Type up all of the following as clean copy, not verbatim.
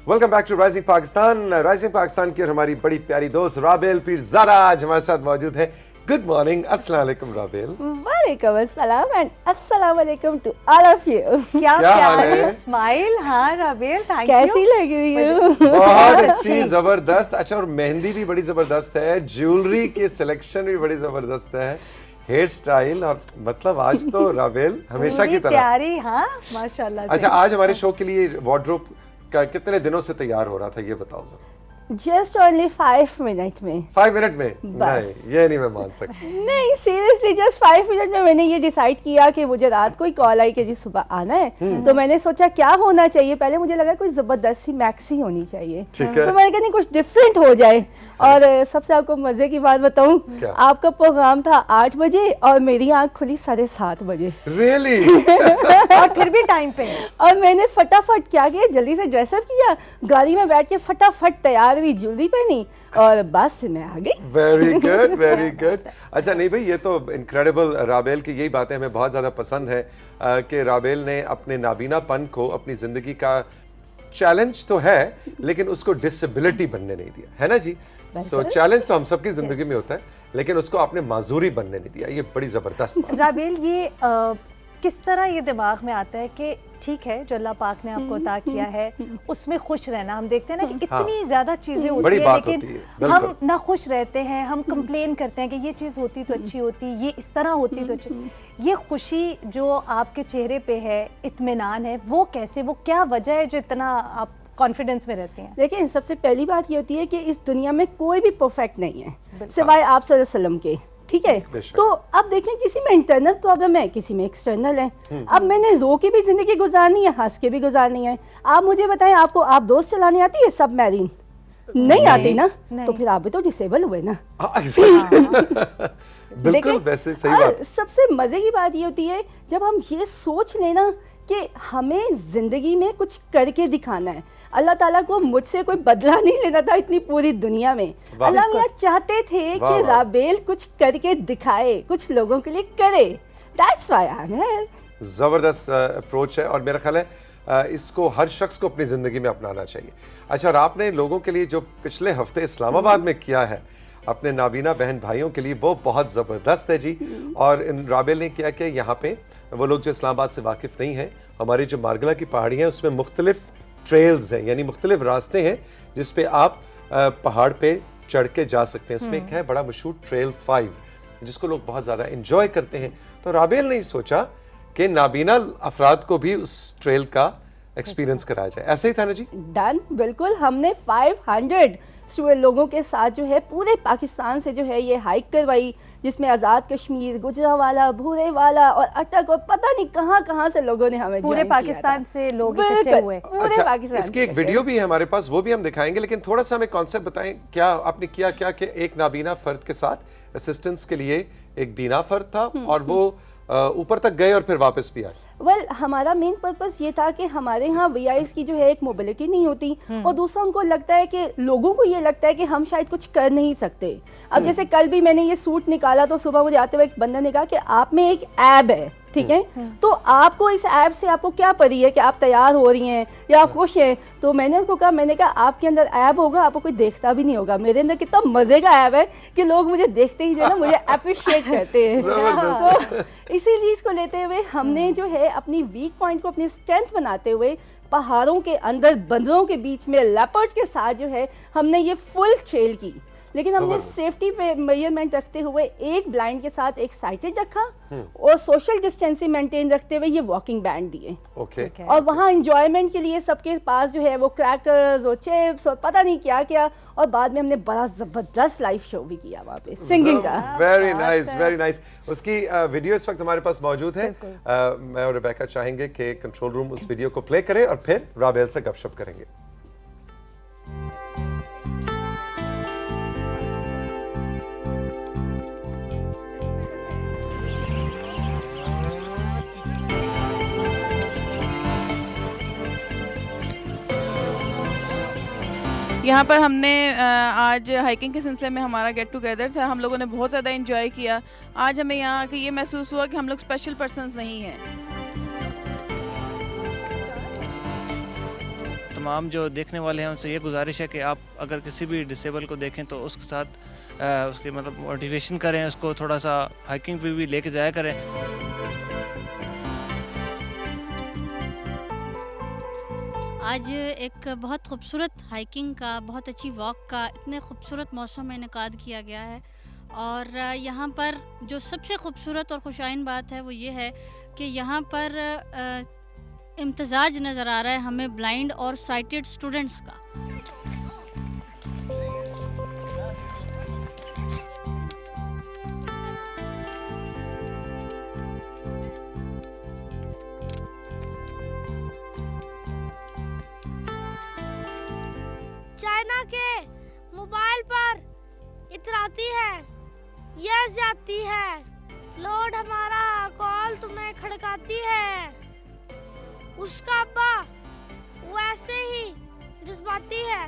Welcome back to Rising Pakistan. Rising Pakistan की और हमारी बड़ी प्यारी दोस्त राबेल पीरज़ादा आज हमारे साथ मौजूद है। गुड मॉर्निंग, अस्सलाम वालेकुम राबेल। वालेकुम अस्सलाम एंड अस्सलाम वालेकुम टू ऑल ऑफ यू। क्या हाल है? स्माइल। हाँ राबेल, थैंक यू। कैसी लग रही हूँ? बहुत अच्छी, जबरदस्त। अच्छा, और मेहंदी भी बड़ी जबरदस्त है, ज्वेलरी के सिलेक्शन भी बड़ी जबरदस्त है, हेयर स्टाइल, और मतलब आज तो राबेल हमेशा की तरह तैयारी। हाँ माशाल्लाह से। अच्छा, आज हमारे शो के लिए वार्डरोब का कितने दिनों से तैयार हो रहा था, ये बताओ जरा। जस्ट ओनली 5 मिनट में। 5 मिनट में? बस। नहीं, ये नहीं मैं मान सकती। नहीं सीरियसली, जस्ट 5 मिनट में मैंने ये डिसाइड किया कि मुझे रात को ही कॉल आई कि जी सुबह आना है। तो मैंने सोचा क्या होना चाहिए, पहले मुझे लगा कोई जबरदस्त सी मैक्सी होनी चाहिए। ठीक है। तो मैंने कहा नहीं, कुछ डिफरेंट हो जाए। और सबसे आपको मजे की बात बताऊं, क्या? आपका प्रोग्राम था 8 बजे और मेरी आंख खुली 7:30 बजे। रियली? और फिर भी टाइम पे। और मैंने फटाफट क्या किया, जल्दी से ड्रेसअप किया, गाड़ी में बैठ के फटाफट तैयार हुई, ज्वेलरी पहनी और बस फिर मैं आ गई। Very good, very good. अच्छा, नहीं भाई, ये तो इनक्रेडिबल। राबेल की यही बातें हमें बहुत ज़्यादा पसंद है कि राबेल ने अपने नाबीनापन को अपनी ज़िंदगी का चैलेंज तो है, लेकिन उसको डिसेबिलिटी बनने नहीं दिया, है ना जी? सो चैलेंज तो हम सबकी ज़िंदगी में होता है, लेकिन उसको आपने माजूरी बनने नहीं दिया। ये बड़ी ज़बरदस्त बात है। राबेल, ये किस तरह ये दिमाग में आता है कि ठीक है जो अल्लाह पाक ने आपको अता किया है उसमें खुश रहना। हम देखते हैं ना कि इतनी ज्यादा चीजें होती बड़ी है, बात लेकिन होती है, हम ना खुश रहते हैं, हम कंप्लेन करते हैं कि ये चीज होती तो अच्छी होती, ये इस तरह होती तो अच्छी। ये खुशी जो आपके चेहरे पे है, इत्मीनान है, वो कैसे, वो क्या वजह है जो इतना आप कॉन्फिडेंस में रहते हैं? देखिए, सबसे पहली बात ये होती है कि इस दुनिया में कोई भी परफेक्ट नहीं है सिवाय आप सल्लल्लाहु अलैहि वसल्लम के, ठीक है? तो अब देखें, किसी में इंटरनल प्रॉब्लम है, किसी में एक्सटर्नल है। अब मैंने रो के भी जिंदगी गुजारनी है, हंस के भी गुजारनी है। आप मुझे बताएं, आपको आप दोस्त चलाने आती है सब मैरीन? नहीं आती ना, तो फिर आप भी तो डिसेबल हुए ना। बिल्कुल वैसे सही बात। सबसे मजे की बात ये होती है जब हम ये सोच लेना कि हमें जिंदगी में कुछ करके दिखाना है। अल्लाह ताला को मुझसे कोई बदला नहीं लेना था इतनी पूरी दुनिया में। अल्लाह मियां चाहते थे कि राबेल कुछ करके दिखाए, कुछ लोगों के लिए करे। That's why I am here. जबरदस्त अप्रोच है, और मेरा ख्याल है इसको हर शख्स को अपनी जिंदगी में अपनाना चाहिए। अच्छा, और आपने लोगों के लिए जो पिछले हफ्ते इस्लामाबाद में किया है अपने नाबीना बहन भाइयों के लिए, वो बहुत ज़बरदस्त है जी। और इन राबेल ने किया कि यहाँ पे वो लोग जो इस्लामाबाद से वाकिफ़ नहीं हैं, हमारी जो मारगला की पहाड़ी है उसमें मुख्तलिफ ट्रेल्स हैं, यानी मुख्तलिफ रास्ते हैं जिस पे आप पहाड़ पे चढ़ के जा सकते हैं। उसमें एक है बड़ा मशहूर ट्रेल 5 जिसको लोग बहुत ज़्यादा इंजॉय करते हैं। तो राबेल ने सोचा कि नाबीना अफराद को भी उस ट्रेल का एक्सपीरियंस कराया जाए। ऐसे ही था ना जी? डन, बिल्कुल। हमने 500 लोगों के साथ जो है पूरे पाकिस्तान से जो है ये हाइक करवाई, जिसमें आज़ाद कश्मीर, गुजरावाला, भूरे वाला और अटक और पता नहीं कहाँ से लोगों ने हमें पूरे पाकिस्तान से लोग इकट्ठे हुए। अच्छा, पाकिस्तान इसकी एक वीडियो भी है हमारे पास, वो भी हम दिखाएंगे, लेकिन थोड़ा सा हमें कॉन्सेप्ट बताएं। क्या आपने किया क्या कि एक नाबीना फर्द के साथ असिस्टेंस के लिए एक बीना फर्द था और वो ऊपर तक गए और फिर वापस भी आए? वेल, हमारा मेन पर्पस ये था कि हमारे यहाँ वीआईस की जो है एक मोबिलिटी नहीं होती, और दूसरा उनको लगता है कि लोगों को ये लगता है कि हम शायद कुछ कर नहीं सकते। अब जैसे कल भी मैंने ये सूट निकाला तो सुबह मुझे आते हुए एक बंदा ने कहा कि आप में एक ऐब है, ठीक है, तो आपको इस ऐप से आपको क्या पड़ी है कि आप तैयार हो रही हैं या आप खुश हैं? तो मैंने उसको कहा, मैंने कहा आपके अंदर ऐप होगा, आपको कोई देखता भी नहीं होगा। मेरे अंदर कितना मजे का ऐप है कि लोग मुझे देखते ही जो है ना मुझे अप्रिशिएट करते हैं। तो इसी चीज को लेते हुए हमने जो है अपनी वीक पॉइंट को अपनी स्ट्रेंथ बनाते हुए पहाड़ों के अंदर बंदरों के बीच में लेपर्ड के साथ जो है हमने ये फुल ट्रेल की। लेकिन हमने सेफ्टी पे मेजरमेंट रखते हुए एक ब्लाइंड के साथ एक साइटेड रखा और सोशल डिस्टेंसिंग मेंटेन रखते हुए ये वॉकिंग बैंड दिए। ओके। और वहाँ एंजॉयमेंट के लिए सबके पास जो है वो क्रैकर्स और चिप्स और पता नहीं क्या क्या, और बाद में हमने बड़ा जबरदस्त लाइव शो भी किया वहाँ पे सिंगिंग का। Very nice, very nice. उसकी वीडियो इस वक्त हमारे पास मौजूद है। मैं और रेबेका चाहेंगे कि कंट्रोल रूम उस वीडियो को प्ले करे और फिर राबेल से गपशप करेंगे। यहाँ पर हमने आज हाइकिंग के सिलसिले में हमारा गेट टुगेदर था। हम लोगों ने बहुत ज़्यादा एंजॉय किया। आज हमें यहाँ आके ये महसूस हुआ कि हम लोग स्पेशल पर्सन्स नहीं हैं। तमाम जो देखने वाले हैं उनसे ये गुजारिश है कि आप अगर किसी भी डिसेबल को देखें तो उसके साथ उसकी मतलब मोटिवेशन करें, उसको थोड़ा सा हाइकिंग पे भी लेके जाया करें। आज एक बहुत खूबसूरत हाइकिंग का, बहुत अच्छी वॉक का, इतने खूबसूरत मौसम में इनेकाद किया गया है। और यहाँ पर जो सबसे खूबसूरत और खुशाइन बात है वो ये है कि यहाँ पर इम्तजाज नज़र आ रहा है हमें ब्लाइंड और साइटेड स्टूडेंट्स का। चाइना के मोबाइल पर इतराती है, यस जाती है, लोड हमारा कॉल तुम्हें खड़काती है। उसका अब्बा वैसे ही जज्बाती है,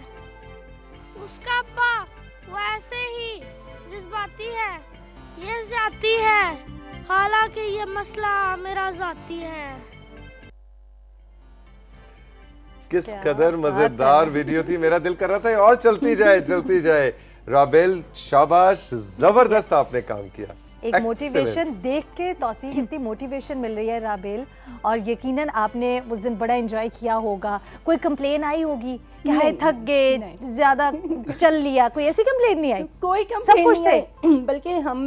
उसका अब्बा वैसे ही जज्बाती है, यस जाती है, हालांकि ये मसला मेरा जाती है। किस कदर मजेदार वीडियो थी, मेरा दिल कर रहा था और चलती जाए चलती जाए। राबेल शाबाश, जबरदस्त आपने काम किया। एक मोटिवेशन देख के तौसीफ इतनी मोटिवेशन मिल रही है राबेल, और यकीनन आपने उस दिन बड़ा एंजॉय किया होगा। कोई कंप्लेन आई होगी कि हाय थक गए, ज्यादा चल लिया, कोई ऐसी कंप्लेन नहीं आई? कोई सब कंप्लेन खुश नहीं थे। आई। बल्कि हम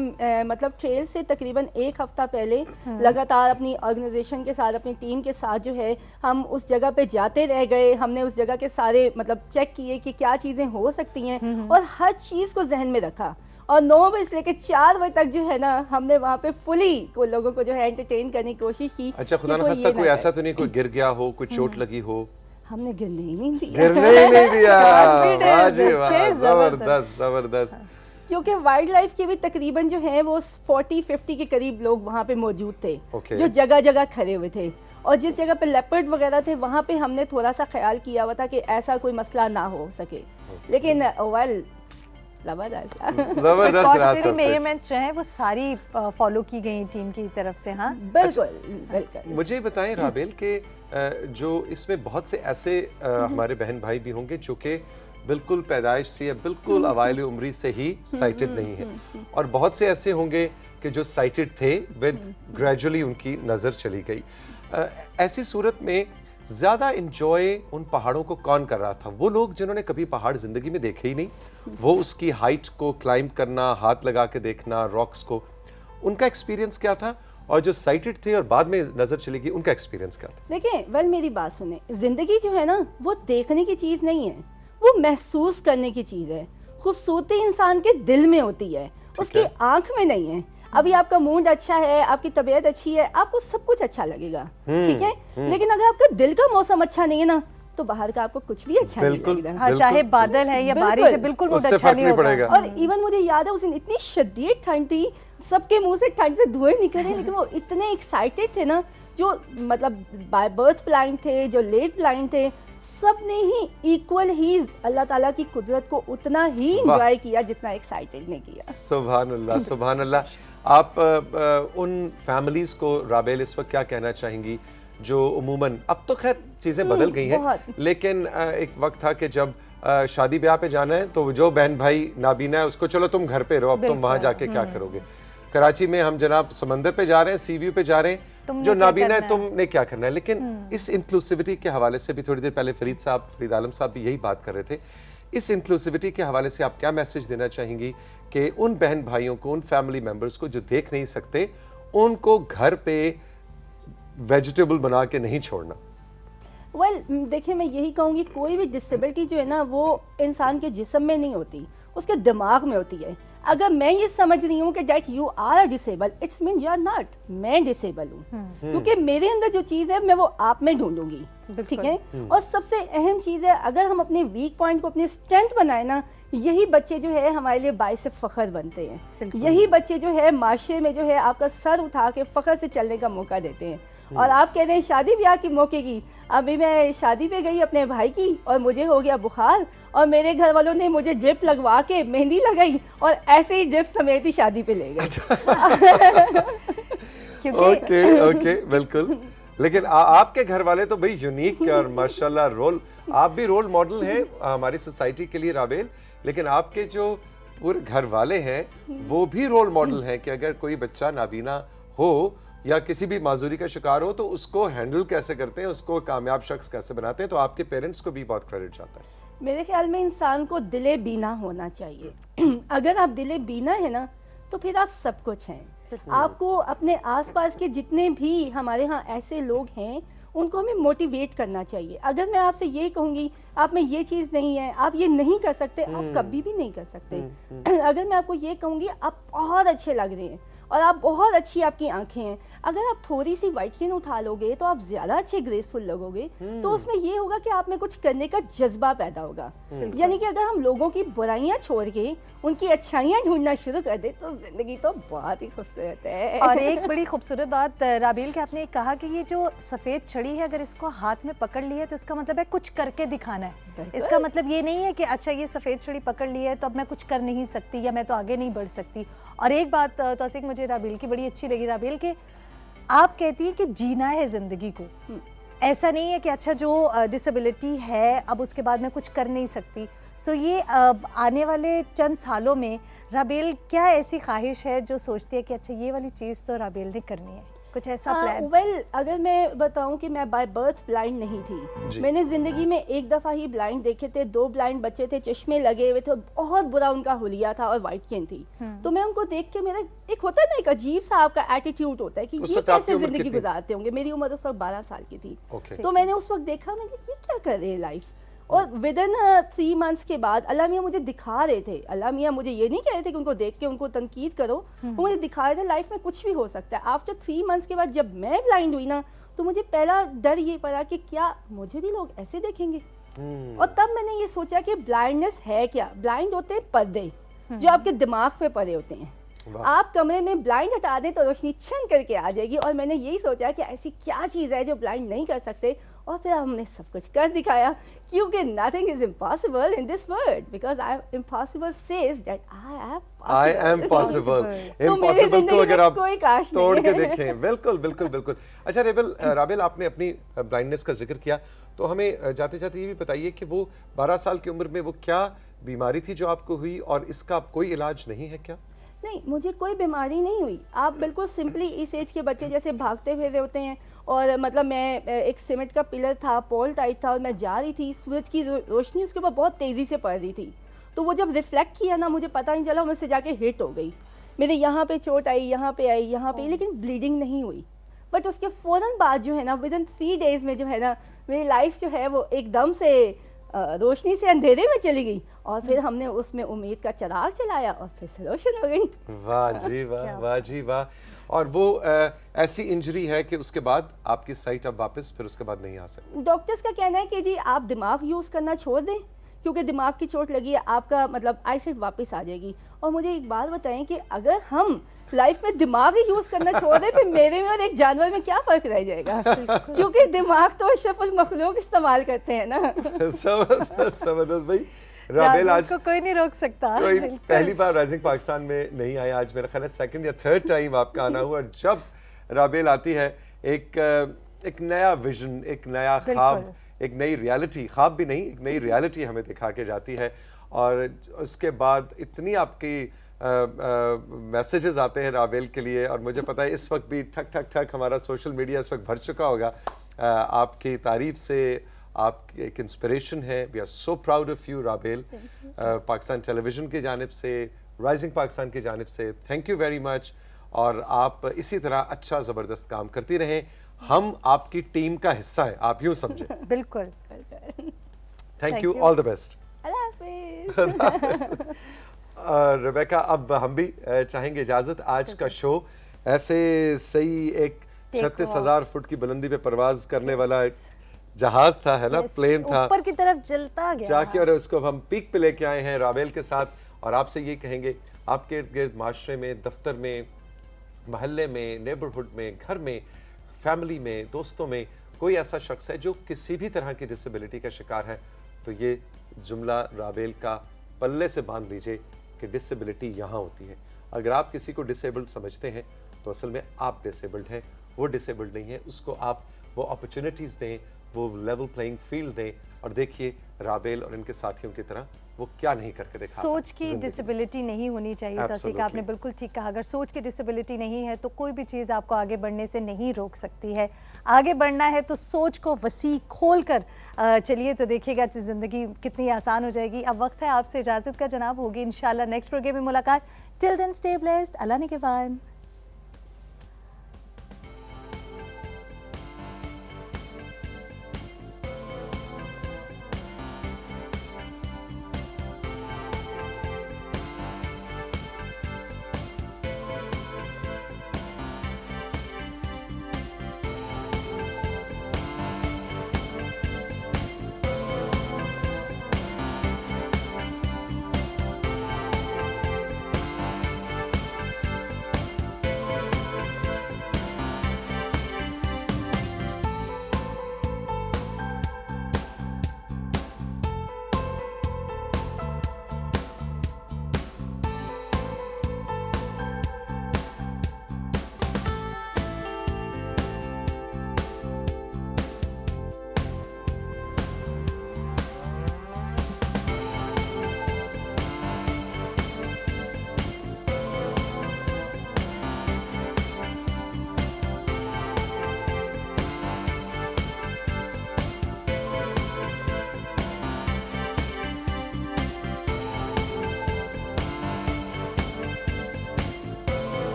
मतलब ट्रेल से तकरीबन एक हफ्ता पहले लगातार अपनी ऑर्गेनाइजेशन के साथ, अपनी टीम के साथ जो है हम उस जगह पे जाते रह गए। हमने उस जगह के सारे मतलब चेक किए कि क्या चीज़ें हो सकती हैं और हर चीज़ को जहन में रखा। और 9 बजे से लेकर 4 बजे तक जो है ना हमने वहाँ पे फुली को लोगों को जो है एंटरटेन करने की कोशिश की। अच्छा, खुदा कि न खास्ता ये कोई ना ऐसा तो नहीं कोई गिर गया हो, कोई चोट लगी हो? हमने गिरने ही नहीं दिया। गिरने ही नहीं दिया। Confidence वाह जी वाह, थे, जबरदस्त जबरदस्त। क्योंकि वाइल्ड लाइफ के भी तकरीबन जो है वो 40-50 के करीब लोग वहाँ पे मौजूद थे। Okay. जो जगह जगह खड़े हुए थे, और जिस जगह पे लेपर्ड वगैरह थे वहाँ पे हमने थोड़ा सा ख्याल किया हुआ था कि ऐसा कोई मसला ना हो सके। लेकिन वेल जबरदस्त रहा प्रिकॉशनरी सब कुछ। मेजरमेंट्स जो हैं वो सारी फॉलो की गई टीम की तरफ से। हाँ बिल्कुल बिल्कुल। मुझे बताएं राबेल के जो इसमें बहुत से ऐसे हमारे बहन भाई भी होंगे जो कि बिल्कुल पैदाइश से या बिल्कुल अवाइल उम्री से ही साइटेड नहीं है, और बहुत से ऐसे होंगे कि जो साइटेड थे विद ग्रेजुअली उनकी नज़र चली गई। ऐसी सूरत में ज़्यादा इंजॉय उन पहाड़ों को कौन कर रहा था? वो लोग जिन्होंने कभी पहाड़ ज़िंदगी में देखे ही नहीं, वो उसकी हाइट को क्लाइंब करना, हाथ लगा के देखना, रॉक्स को, उनका एक्सपीरियंस क्या था? और जो साइटेड थे और बाद में नज़र चली गई, उनका एक्सपीरियंस क्या था? देखिए वेल मेरी बात सुने, जिंदगी जो है ना वो देखने की चीज़ नहीं है, वो महसूस करने की चीज़ है। खूबसूरती इंसान के दिल में होती है, उसकी आंख में नहीं है। अभी आपका मूड अच्छा है, आपकी तबीयत अच्छी है, आपको सब कुछ अच्छा लगेगा, ठीक है। लेकिन अगर आपका दिल का मौसम अच्छा नहीं है ना तो बाहर का आपको कुछ भी अच्छा नहीं लगेगा। हाँ, चाहे बादल है या बारिश है, बिल्कुल मूड अच्छा नहीं होगा। और इवन मुझे याद है उस दिन इतनी शदीद ठंड थी, सबके मुंह से ठंड से धुएं निकल रहे, लेकिन वो इतने एक्साइटेड थे ना, जो मतलब बाय बर्थ ब्लाइंड थे, जो लेट ब्लाइंड थे, सब ने ही इक्वल ही अल्लाह ताला की कुदरत को उतना ही एंजॉय किया जितना एक्साइटेड ने किया। सुभान अल्लाह, सुभान अल्लाह। आप उन फैमिलीज को राबेल इस वक्त क्या कहना चाहेंगी जो उमूमन, अब तो खैर चीज़ें बदल गई हैं, लेकिन एक वक्त था कि जब शादी ब्याह पे जाना है तो जो बहन भाई नाबीना है उसको चलो तुम घर पे रहो, अब तुम वहाँ जाके क्या करोगे? कराची में हम जनाब समंदर पे जा रहे हैं, सी व्यू पे जा रहे हैं, जो नाबीना है तुमने क्या करना है? लेकिन इस इंक्लूसिविटी के हवाले से भी थोड़ी देर पहले फरीद आलम साहब भी यही बात कर रहे थे। इस इंक्लूसिविटी के हवाले से आप क्या मैसेज देना चाहेंगी कि उन बहन भाइयों को, उन फैमिली मेंबर्स को जो देख नहीं सकते, उनको घर पे वेजिटेबल बना के नहीं छोड़ना? वेल देखिए मैं यही कहूँगी, कोई भी डिसेबिलिटी जो है ना वो इंसान के जिस्म में नहीं होती, उसके दिमाग में होती है। अगर मैं ये समझ रही हूँ कि that you are disable, it's mean you are not, मैं डिसेबल हूँ, क्योंकि मेरे अंदर जो चीज़ है मैं वो आप में ढूंढूंगी, ठीक है। और सबसे अहम चीज़ है, अगर हम अपने वीक पॉइंट को अपनी स्ट्रेंथ बनाए ना, यही बच्चे जो है हमारे लिए बाइस फख्र बनते हैं। यही बच्चे जो है माशरे में जो है आपका सर उठा के फख्र से चलने का मौका देते हैं। और आप कह रहे हैं शादी ब्याह के मौके की, अभी मैं शादी पे गई अपने भाई की और मुझे हो गया बुखार, और मेरे घर वालों ने मुझे ड्रिप लगवा के मेहंदी लगाई और ऐसे ही ड्रिप समेत ही शादी पे ले गए। ओके बिल्कुल। लेकिन आपके घर वाले तो भाई यूनिक और माशाल्लाह आप भी रोल मॉडल हैं हमारी सोसाइटी के लिए राबेल, लेकिन आपके जो पूरे घर वाले हैं वो भी रोल मॉडल हैं कि अगर कोई बच्चा नाबीना हो या किसी भी माजूरी का शिकार हो तो उसको हैंडल कैसे करते हैं, उसको कामयाब शख्स कैसे बनाते हैं। तो आपके पेरेंट्स को भी बहुत क्रेडिट जाता है। मेरे ख्याल में इंसान को दिले बीना होना चाहिए। अगर आप दिले बीना है ना तो फिर आप सब कुछ हैं। आपको अपने आसपास के जितने भी हमारे यहाँ ऐसे लोग हैं उनको हमें मोटिवेट करना चाहिए। अगर मैं आपसे ये कहूँगी आप में ये चीज़ नहीं है, आप ये नहीं कर सकते, आप कभी भी नहीं कर सकते। अगर मैं आपको ये कहूँगी आप बहुत अच्छे लग रहे हैं और आप बहुत अच्छी आपकी आंखें हैं, अगर आप थोड़ी सी वाइटकिन उठा लोगे तो आप ज्यादा अच्छे ग्रेसफुल लगोगे। तो उसमें ये होगा कि आप में कुछ करने का जज्बा पैदा होगा। यानी कि अगर हम लोगों की बुराइयां छोड़ के उनकी अच्छाइयां ढूंढना शुरू कर दे तो जिंदगी तो बहुत ही खूबसूरत है। और एक बड़ी खूबसूरत बात राबेल के आपने कहा कि ये जो सफ़ेद छड़ी है अगर इसको हाथ में पकड़ ली है तो इसका मतलब है कुछ करके दिखाना है। इसका मतलब ये नहीं है कि अच्छा ये सफ़ेद छड़ी पकड़ ली है तो अब मैं कुछ कर नहीं सकती या मैं तो आगे नहीं बढ़ सकती। और एक बात तौसीक मुझे राबेल की बड़ी अच्छी लगी राबेल के आप कहती हैं कि जीना है ज़िंदगी को। ऐसा नहीं है कि अच्छा जो डिसेबिलिटी है अब उसके बाद मैं कुछ कर नहीं सकती। सो ये आने वाले चंद सालों में राबेल क्या ऐसी ख्वाहिश है जो सोचती है कि अच्छा ये वाली चीज़ तो राबेल ने करनी है, कुछ ऐसा प्लान? वेल अगर मैं बताऊं कि मैं बाय बर्थ ब्लाइंड नहीं थी। मैंने जिंदगी में एक दफ़ा ही ब्लाइंड देखे थे, 2 ब्लाइंड बच्चे थे, चश्मे लगे हुए थे, बहुत बुरा उनका हुलिया था और वाइट केन थी। तो मैं उनको देख के मेरा एक होता है ना एक अजीब सा आपका एटीट्यूड होता है कि ये कैसे जिंदगी गुजारते होंगे। मेरी उम्र उस वक्त 12 साल की थी। तो मैंने उस वक्त देखा मैं ये क्या कर रहे हैं लाइफ। और विद इन 3 मंथ्स के बाद अल्लाह मियाँ मुझे दिखा रहे थे, अल्लाह मियाँ मुझे ये नहीं कह रहे थे कि उनको देख के उनको तनकीद करो, वो मुझे दिखा रहे थे लाइफ में कुछ भी हो सकता है। आफ्टर 3 मंथ्स के बाद जब मैं ब्लाइंड हुई ना तो मुझे पहला डर ये पड़ा कि क्या मुझे भी लोग ऐसे देखेंगे। और तब मैंने ये सोचा कि ब्लाइंडनेस है क्या। ब्लाइंड होते हैं पर्दे जो आपके दिमाग पे पड़े होते हैं। आप कमरे में ब्लाइंड हटा दें तो रोशनी छन करके आ जाएगी। और मैंने यही सोचा कि ऐसी क्या चीज़ है जो ब्लाइंड नहीं कर सकते, और फिर हमने सब कुछ कर दिखाया क्योंकि nothing is impossible in this world because I am impossible says that I am possible. Impossible को अगर आप कोई काश तोड़ के देखें। बिल्कुल बिल्कुल बिल्कुल। अच्छा राबेल आपने अपनी ब्लाइंडनेस का जिक्र किया तो हमें जाते जाते ये भी बताइए कि वो 12 साल की उम्र में वो क्या बीमारी थी जो आपको हुई और इसका कोई इलाज नहीं है क्या? नहीं, मुझे कोई बीमारी नहीं हुई। आप बिल्कुल सिंपली इस एज के बच्चे जैसे भागते फिर होते हैं। और मतलब मैं एक सीमेंट का पिलर था, पोल टाइट था और मैं जा रही थी, सूरज की रोशनी उसके ऊपर बहुत तेज़ी से पड़ रही थी। तो वो जब रिफ्लेक्ट किया ना मुझे पता नहीं चला, मुझसे जाके हिट हो गई। मेरे यहाँ पे चोट आई, यहाँ पे आई, यहाँ पे, लेकिन ब्लीडिंग नहीं हुई। बट उसके फ़ौरन बाद जो है ना विद इन 3 डेज़ में जो है ना मेरी लाइफ जो है वो एकदम से रोशनी से अंधेरे में चली गई। और फिर हमने उसमें उम्मीद का चिराग चलाया और फिर से रोशन हो गई। वाह जी वाह, वाह जी वाह। और वो ऐसी इंजरी है कि उसके बाद आपकी साइट अब वापस फिर उसके बाद नहीं आ सकती। डॉक्टर्स का कहना है कि जी आप दिमाग यूज़ करना छोड़ दें क्योंकि दिमाग की चोट लगी है, आपका मतलब आईसाइट वापस आ जाएगी। और मुझे एक बात बताएं कि अगर हम लाइफ में दिमाग ही यूज़ करना छोड़ दें फिर मेरे में और एक जानवर में क्या फ़र्क रह जाएगा? क्योंकि दिमाग तो अशरफुल मखलूक इस्तेमाल करते हैं ना। जबरदस्त भाई। राबेल आज को कोई नहीं रोक सकता। कोई पहली बार राइजिंग पाकिस्तान में नहीं आया, आज मेरा ख्याल है 2nd या 3rd टाइम आपका आना हुआ। जब राबेल आती है एक नया विजन, एक नया ख्वाब, एक नई रियलिटी, ख्वाब भी नहीं एक नई रियलिटी हमें दिखा के जाती है। और उसके बाद इतनी आपकी मैसेजेस आते हैं राबेल के लिए। और मुझे पता है इस वक्त भी ठक ठक ठक हमारा सोशल मीडिया इस वक्त भर चुका होगा आपकी तारीफ से। आप एक इंस्पिरेशन है। We are so proud of you Rabel. Pakistan television की जानिब से, राइजिंग पाकिस्तान की जानिब से थैंक यू वेरी मच। और आप इसी तरह अच्छा ज़बरदस्त काम करती रहें। हम आपकी टीम का हिस्सा है, आप यूँ समझें। बिल्कुल। Thank you, all the best. अल्लाह हाफिज़। रेबेका अब हम भी चाहेंगे इजाज़त। आज का शो ऐसे सही एक 36,000 फुट की बुलंदी पे परवाज करने वाला एक जहाज था, है ना, प्लेन था, ऊपर की तरफ जलता गया जाके, और उसको हम पीक पे लेके आए हैं राबेल के साथ। और आपसे ये कहेंगे आपके इर्द गिर्द माशरे में, दफ्तर में, महल्ले में, नेबरहुड में, घर में, फैमिली में, दोस्तों में कोई ऐसा शख्स है जो किसी भी तरह की डिसेबिलिटी का शिकार है तो ये जुमला राबेल का पल्ले से बांध लीजिए कि डिसेबिलिटी यहाँ होती है। अगर आप किसी को डिसेबल्ड समझते हैं तो असल में आप डिसेबल्ड हैं, वो डिसेबल्ड नहीं है। उसको आप वो अपॉर्चुनिटीज़ दें, वो लेवल प्लेइंग फील्ड दें, और देखिए राबेल और इनके साथियों की तरह वो क्या नहीं करके दिखा। सोच की डिसेबिलिटी नहीं होनी चाहिए। तौसीक, आपने बिल्कुल ठीक कहा। अगर सोच की डिसेबिलिटी नहीं है तो कोई भी चीज़ आपको आगे बढ़ने से नहीं रोक सकती है। आगे बढ़ना है तो सोच को वसी खोल कर चलिए, तो देखिएगा ज़िंदगी कितनी आसान हो जाएगी। अब वक्त है आपसे इजाज़त का जनाब, होगी इंशाल्लाह नेक्स्ट प्रोग्राम में मुलाकात। टिल देन स्टे ब्लेस्ड, अल्लाह ने के बाद।